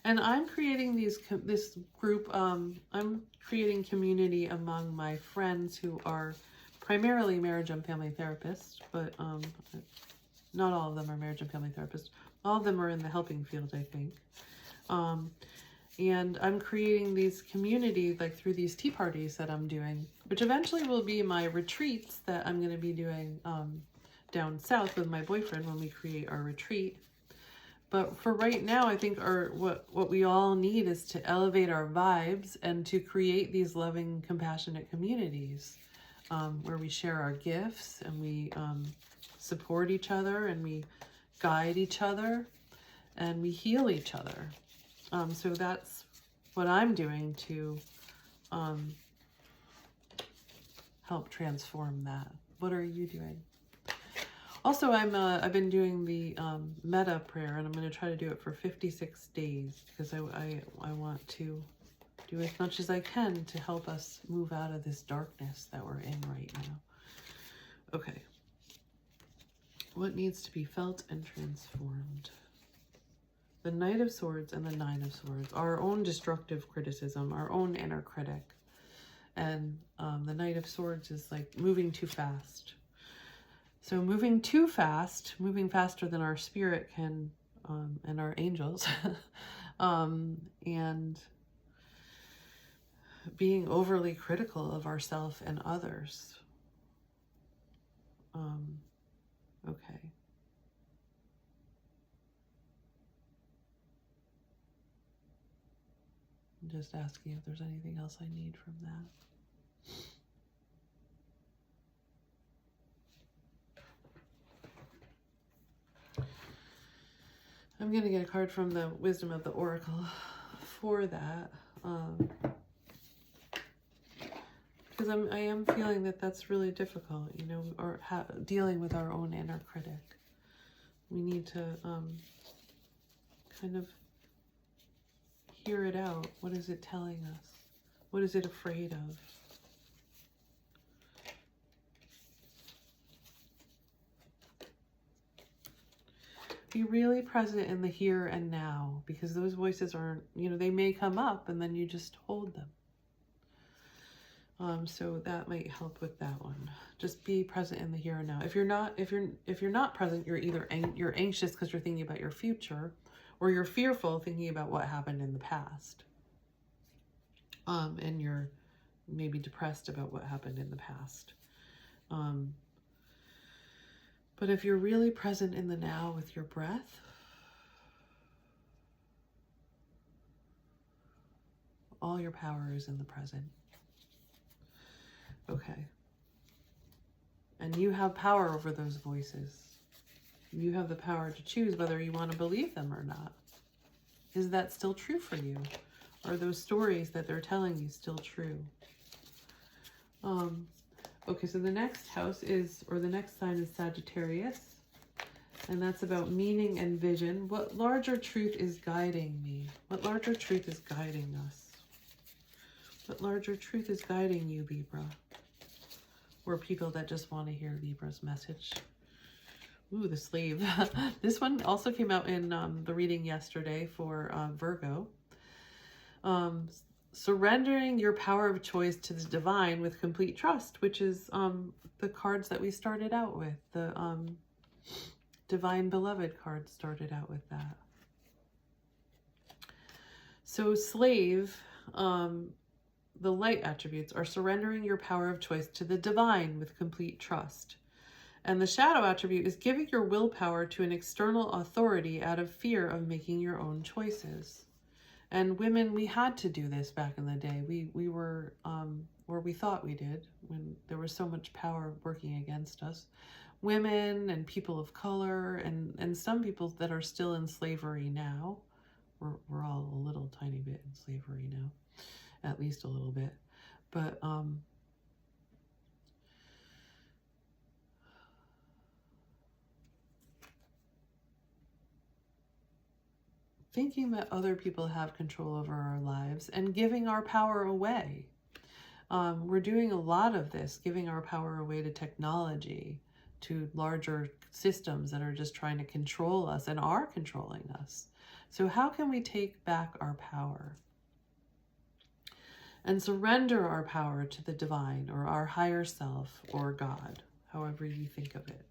And I'm creating this group. I'm creating community among my friends who are primarily marriage and family therapists, but not all of them are marriage and family therapists. All of them are in the helping field, I think. And I'm creating these communities like through these tea parties that I'm doing, which eventually will be my retreats that I'm going to be doing down south with my boyfriend when we create our retreat. But for right now, I think what we all need is to elevate our vibes and to create these loving, compassionate communities where we share our gifts and we support each other and we guide each other and we heal each other. So that's what I'm doing to help transform that. What are you doing? Also, I've been doing the metta prayer, and I'm going to try to do it for 56 days because I want to do as much as I can to help us move out of this darkness that we're in right now. Okay. What needs to be felt and transformed? The Knight of Swords and the Nine of Swords, our own destructive criticism, our own inner critic. And the Knight of Swords is like moving too fast. So moving too fast, moving faster than our spirit can, and our angels, and being overly critical of ourselves and others. Okay. I'm just asking if there's anything else I need from that. I'm going to get a card from the Wisdom of the Oracle for that. Because I am feeling that that's really difficult, you know, or dealing with our own inner critic. We need to kind of hear it out. What is it telling us? What is it afraid of? Be really present in the here and now, because those voices aren't, you know, they may come up and then you just hold them. So that might help with that one. Just be present in the here and now. If you're not present, you're either you're anxious because you're thinking about your future, or you're fearful thinking about what happened in the past. And you're maybe depressed about what happened in the past. But if you're really present in the now with your breath, all your power is in the present. Okay. And you have power over those voices. You have the power to choose whether you want to believe them or not. Is that still true for you? Are those stories that they're telling you still true? Okay, so the next house is, or the next sign is Sagittarius. And that's about meaning and vision. What larger truth is guiding me? What larger truth is guiding us? What larger truth is guiding you, Libra? Or people that just want to hear Libra's message. Ooh, the sleeve. This one also came out in the reading yesterday for Virgo. Surrendering your power of choice to the divine with complete trust, which is the cards that we started out with. The Divine Beloved card started out with that. So slave, the light attributes are surrendering your power of choice to the divine with complete trust. And the shadow attribute is giving your willpower to an external authority out of fear of making your own choices. And women, we had to do this back in the day. We were, or we thought we did, when there was so much power working against us. Women and people of color and some people that are still in slavery now. We're all a little tiny bit in slavery now, at least a little bit. But thinking that other people have control over our lives and giving our power away. We're doing a lot of this, giving our power away to technology, to larger systems that are just trying to control us and are controlling us. So how can we take back our power and surrender our power to the divine or our higher self or God, however you think of it?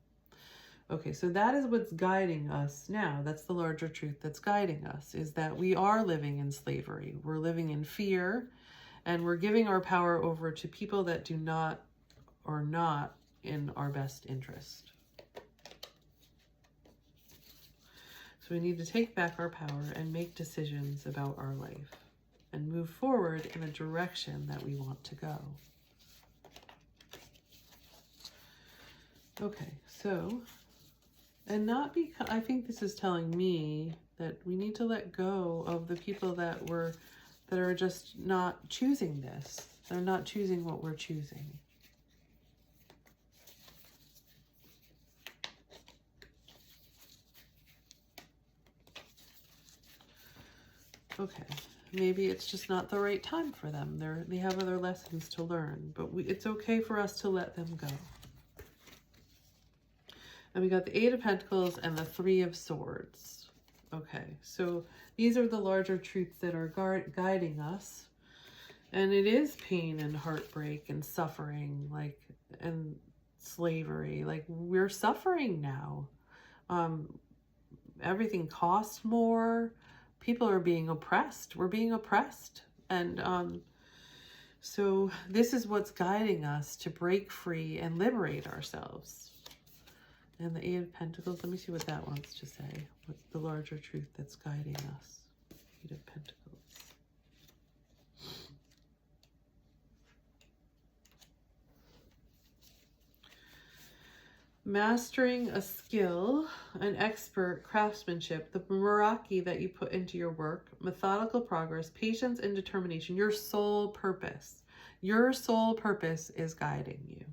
Okay, so that is what's guiding us now. That's the larger truth that's guiding us, is that we are living in slavery. We're living in fear, and we're giving our power over to people that do not or not in our best interest. So we need to take back our power and make decisions about our life and move forward in a direction that we want to go. Okay, so, and not because, I think this is telling me that we need to let go of the people that are just not choosing this. They're not choosing what we're choosing. Okay, maybe it's just not the right time for them. They have other lessons to learn, but it's okay for us to let them go. And we got the Eight of Pentacles and the Three of Swords. Okay, so these are the larger truths that are guiding us. And it is pain and heartbreak and suffering, like, and slavery. Like, we're suffering now. Everything costs more. People are being oppressed. We're being oppressed. And so this is what's guiding us to break free and liberate ourselves. And the Eight of Pentacles, let me see what that wants to say. What's the larger truth that's guiding us? Eight of Pentacles. Mastering a skill, an expert craftsmanship, the Meraki that you put into your work, methodical progress, patience and determination, your soul purpose. Your soul purpose is guiding you.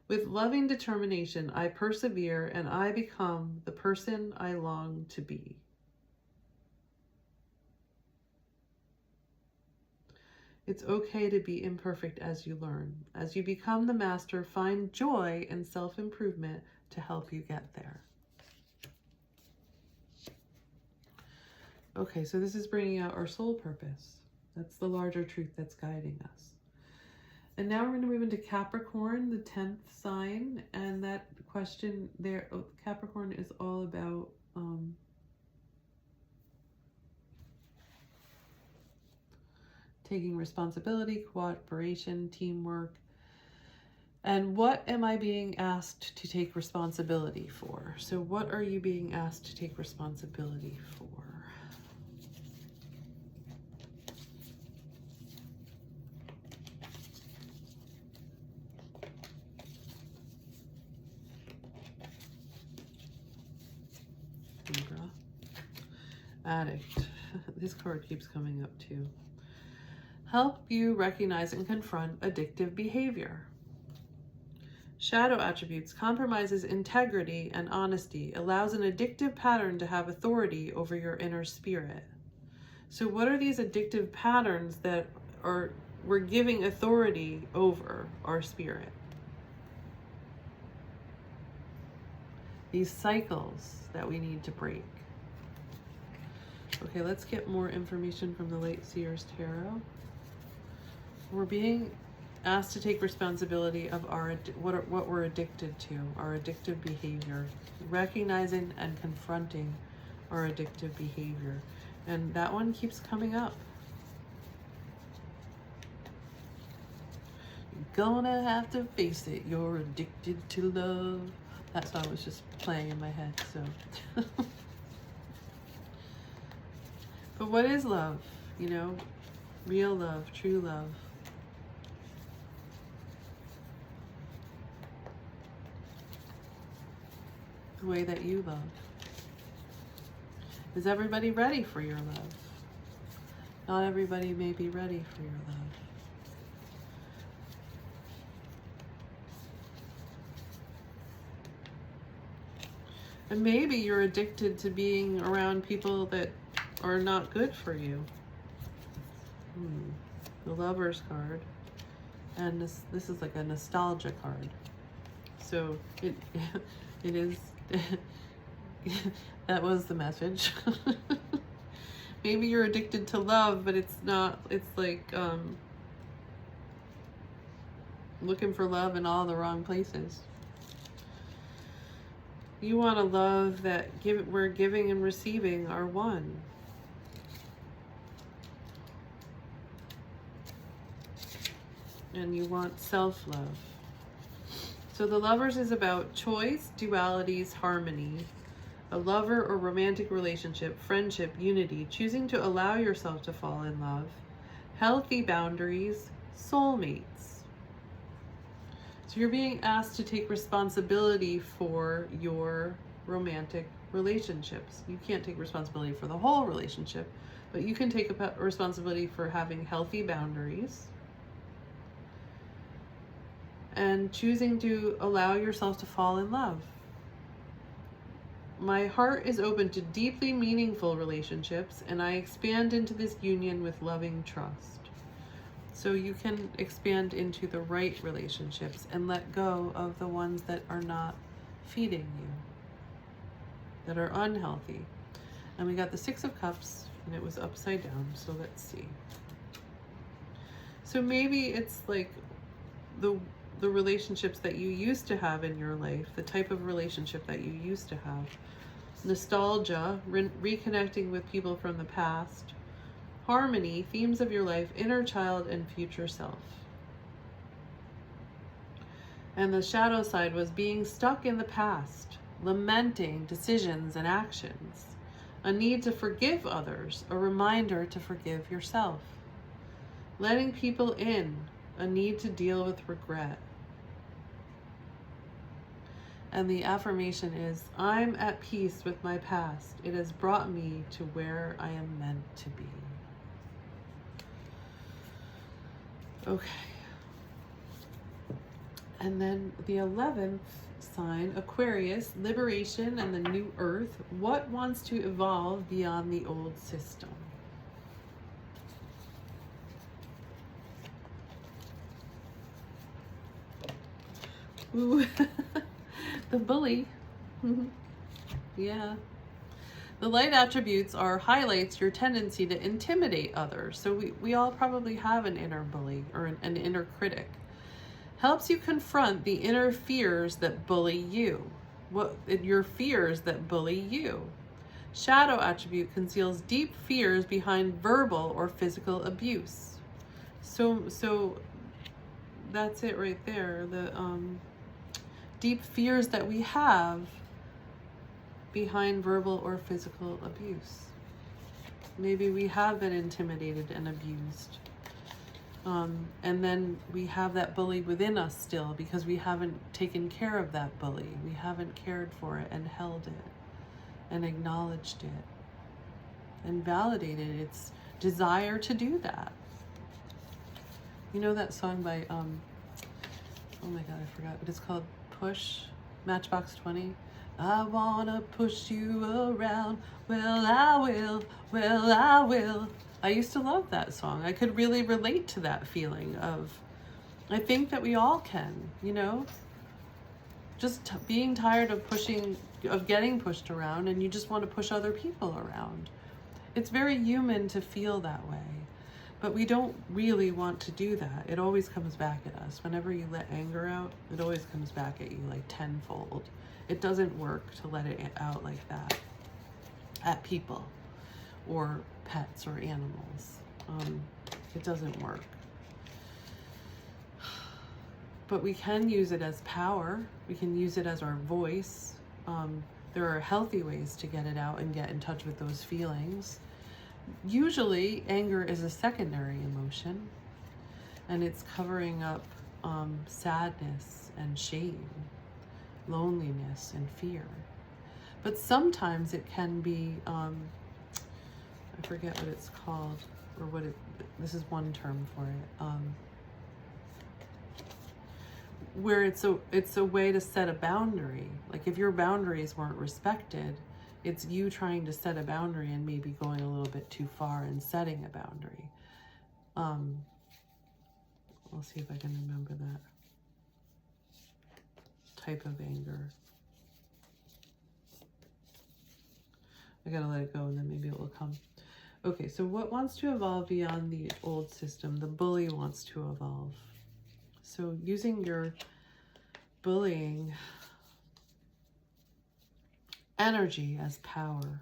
With loving determination, I persevere and I become the person I long to be. It's okay to be imperfect as you learn. As you become the master, find joy and self-improvement to help you get there. Okay, so this is bringing out our soul purpose. That's the larger truth that's guiding us. And now we're going to move into Capricorn, the 10th sign. And that question there, Capricorn is all about taking responsibility, cooperation, teamwork. And what am I being asked to take responsibility for? So what are you being asked to take responsibility for? Libra. Addict. This card keeps coming up too. Help you recognize and confront addictive behavior. Shadow attributes compromises integrity and honesty, allows an addictive pattern to have authority over your inner spirit. So what are these addictive patterns that we're giving authority over our spirit? These cycles that we need to break. Okay, let's get more information from the Light Seers Tarot. We're being asked to take responsibility of what we're addicted to, our addictive behavior, recognizing and confronting our addictive behavior. And that one keeps coming up. You're gonna have to face it, you're addicted to love. That song was just playing in my head, so. But what is love? You know, real love, true love. The way that you love. Is everybody ready for your love? Not everybody may be ready for your love. And maybe you're addicted to being around people that are not good for you. The Lover's card. And this is like a nostalgia card. So it is, that was the message. Maybe you're addicted to love, but it's not, it's like looking for love in all the wrong places. You want a love that where giving and receiving are one. And you want self-love. So the Lovers is about choice, dualities, harmony, a lover or romantic relationship, friendship, unity, choosing to allow yourself to fall in love, healthy boundaries, soulmates. So you're being asked to take responsibility for your romantic relationships. You can't take responsibility for the whole relationship, but you can take responsibility for having healthy boundaries and choosing to allow yourself to fall in love. My heart is open to deeply meaningful relationships, and I expand into this union with loving trust. So you can expand into the right relationships and let go of the ones that are not feeding you, that are unhealthy. And we got the Six of Cups, and it was upside down, so let's see. So maybe it's like the relationships that you used to have in your life, the type of relationship that you used to have. Nostalgia, reconnecting with people from the past. Harmony, themes of your life, inner child and future self. And the shadow side was being stuck in the past, lamenting decisions and actions, a need to forgive others, a reminder to forgive yourself. Letting people in, a need to deal with regret. And the affirmation is, I'm at peace with my past. It has brought me to where I am meant to be. Okay. And then the 11th sign, Aquarius, liberation and the new earth. What wants to evolve beyond the old system? Ooh. The bully. Yeah. The light attributes are highlights your tendency to intimidate others. So we all probably have an inner bully or an inner critic. Helps you confront the inner fears that bully you. Your fears that bully you. Shadow attribute conceals deep fears behind verbal or physical abuse. So that's it right there. The deep fears that we have behind verbal or physical abuse. Maybe we have been intimidated and abused. And then we have that bully within us still because we haven't taken care of that bully. We haven't cared for it and held it and acknowledged it and validated its desire to do that. You know that song by, oh my God, I forgot, but it's called Push, Matchbox 20. I wanna push you around, well I will. I used to love that song. I could really relate to that feeling of, I think that we all can, you know? Just being tired of getting pushed around, and you just want to push other people around. It's very human to feel that way, but we don't really want to do that. It always comes back at us. Whenever you let anger out, it always comes back at you like tenfold. It doesn't work to let it out like that at people or pets or animals. It doesn't work. But we can use it as power. We can use it as our voice. There are healthy ways to get it out and get in touch with those feelings. Usually, anger is a secondary emotion, and it's covering up sadness and shame, loneliness and fear. But sometimes it can be, I forget what it's called, or this is one term for it, where it's a way to set a boundary. Like if your boundaries weren't respected, it's you trying to set a boundary and maybe going a little bit too far in setting a boundary. I'll see if I can remember that type of anger. I gotta let it go and then maybe it will come. Okay, so what wants to evolve beyond the old system? The bully wants to evolve. So using your bullying energy as power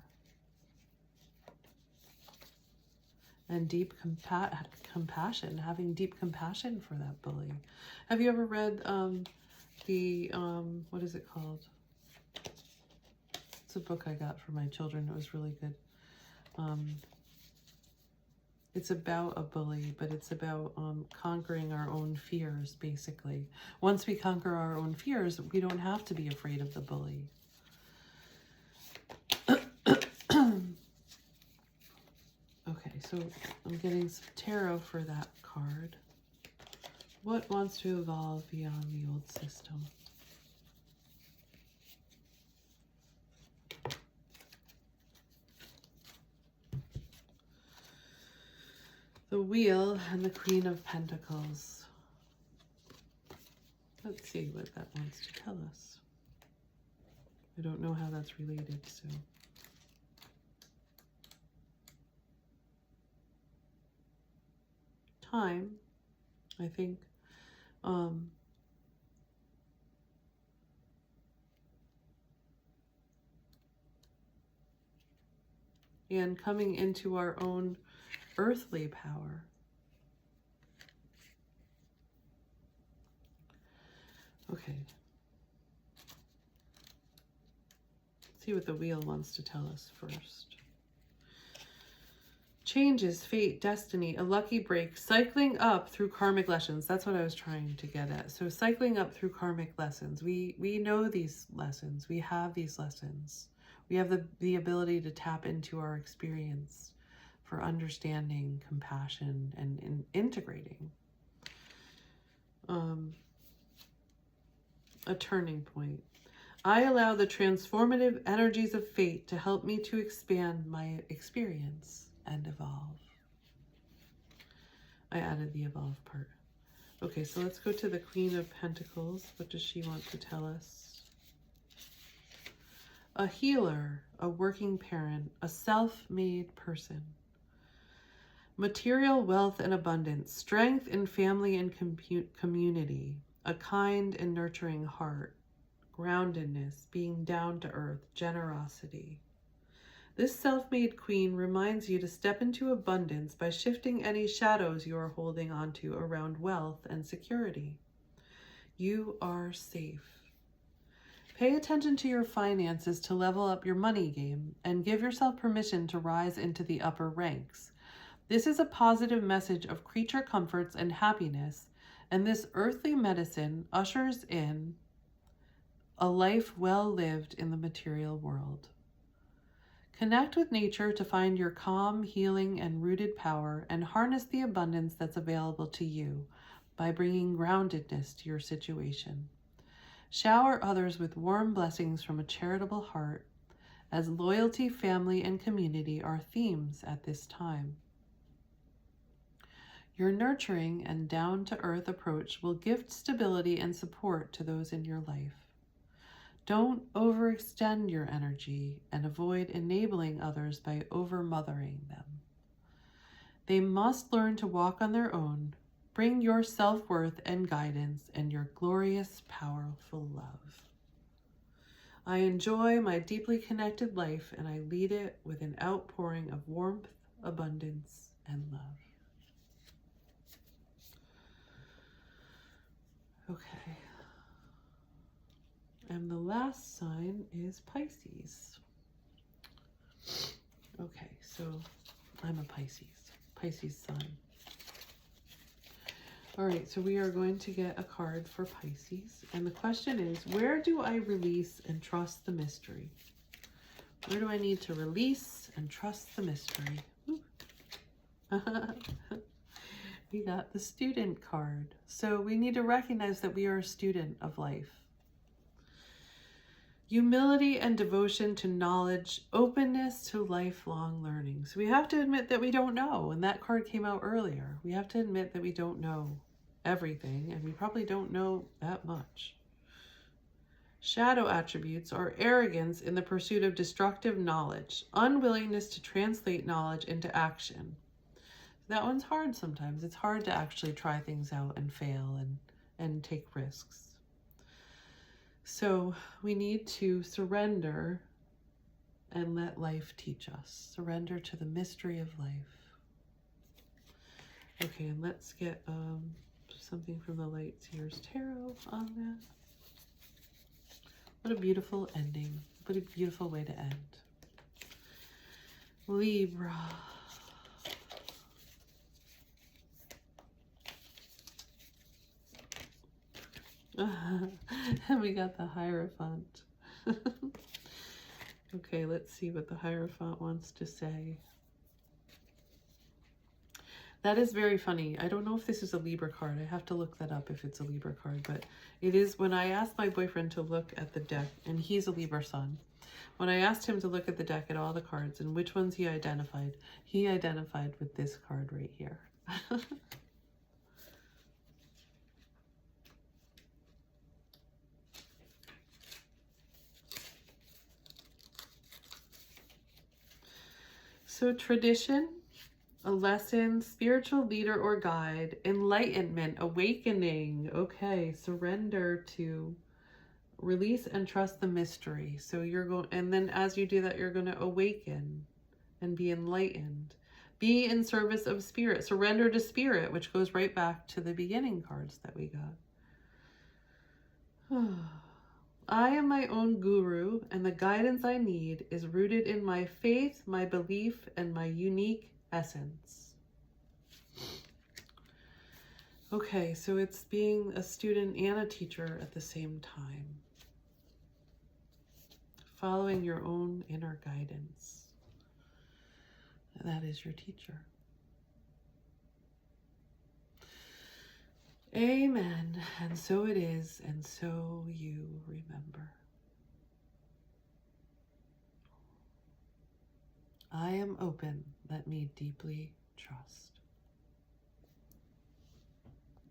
and deep compassion, having deep compassion for that bully. Have you ever read what is it called? It's a book I got for my children. It was really good. It's about a bully, but it's about conquering our own fears, basically. Once we conquer our own fears, we don't have to be afraid of the bully. Okay, so I'm getting some tarot for that card. What wants to evolve beyond the old system? The Wheel and the Queen of Pentacles. Let's see what that wants to tell us. I don't know how that's related, so. Time, I think. And coming into our own earthly power. Okay. Let's see what the Wheel wants to tell us first. Changes, fate, destiny, a lucky break, cycling up through karmic lessons. That's what I was trying to get at. So cycling up through karmic lessons. We know these lessons. We have these lessons. We have the ability to tap into our experience for understanding, compassion, and integrating. A turning point. I allow the transformative energies of fate to help me to expand my experience and evolve. I added the evolve part. Okay, so let's go to the Queen of Pentacles. What does she want to tell us? A healer, a working parent, a self-made person. Material wealth and abundance, strength in family and community, a kind and nurturing heart, groundedness, being down to earth, generosity. This self-made queen reminds you to step into abundance by shifting any shadows you are holding onto around wealth and security. You are safe. Pay attention to your finances to level up your money game and give yourself permission to rise into the upper ranks. This is a positive message of creature comforts and happiness, and this earthly medicine ushers in a life well lived in the material world. Connect with nature to find your calm, healing, and rooted power, and harness the abundance that's available to you by bringing groundedness to your situation. Shower others with warm blessings from a charitable heart, as loyalty, family, and community are themes at this time. Your nurturing and down-to-earth approach will gift stability and support to those in your life. Don't overextend your energy and avoid enabling others by over-mothering them. They must learn to walk on their own. Bring your self-worth and guidance and your glorious, powerful love. I enjoy my deeply connected life, and I lead it with an outpouring of warmth, abundance, and love. Okay. And the last sign is Pisces. Okay, so I'm a Pisces sun. All right, so we are going to get a card for Pisces. And the question is, where do I release and trust the mystery? Where do I need to release and trust the mystery? We got the student card. So we need to recognize that we are a student of life. Humility and devotion to knowledge, openness to lifelong learning. So we have to admit that we don't know, and that card came out earlier. We have to admit that we don't know everything, and we probably don't know that much. Shadow attributes are arrogance in the pursuit of destructive knowledge, unwillingness to translate knowledge into action. That one's hard sometimes. It's hard to actually try things out and fail and take risks. So we need to surrender and let life teach us. Surrender to the mystery of life. Okay, and let's get something from the Light Seers Tarot on that. What a beautiful ending. What a beautiful way to end. Libra. And we got the Hierophant. Okay, let's see what the Hierophant wants to say. That is very funny. I don't know if this is a Libra card. I have to look that up if it's a Libra card, but it is. When I asked my boyfriend to look at the deck, and he's a Libra sun, when I asked him to look at the deck at all the cards and which ones he identified with this card right here. So tradition, a lesson, spiritual leader or guide, enlightenment, awakening. Okay, surrender to release and trust the mystery. So you're going, and then as you do that, you're going to awaken and be enlightened. Be in service of spirit. Surrender to spirit, which goes right back to the beginning cards that we got. I am my own guru, and the guidance I need is rooted in my faith, my belief, and my unique essence. Okay, so it's being a student and a teacher at the same time. Following your own inner guidance. That is your teacher. Amen. And so it is, and so you remember. I am open. Let me deeply trust.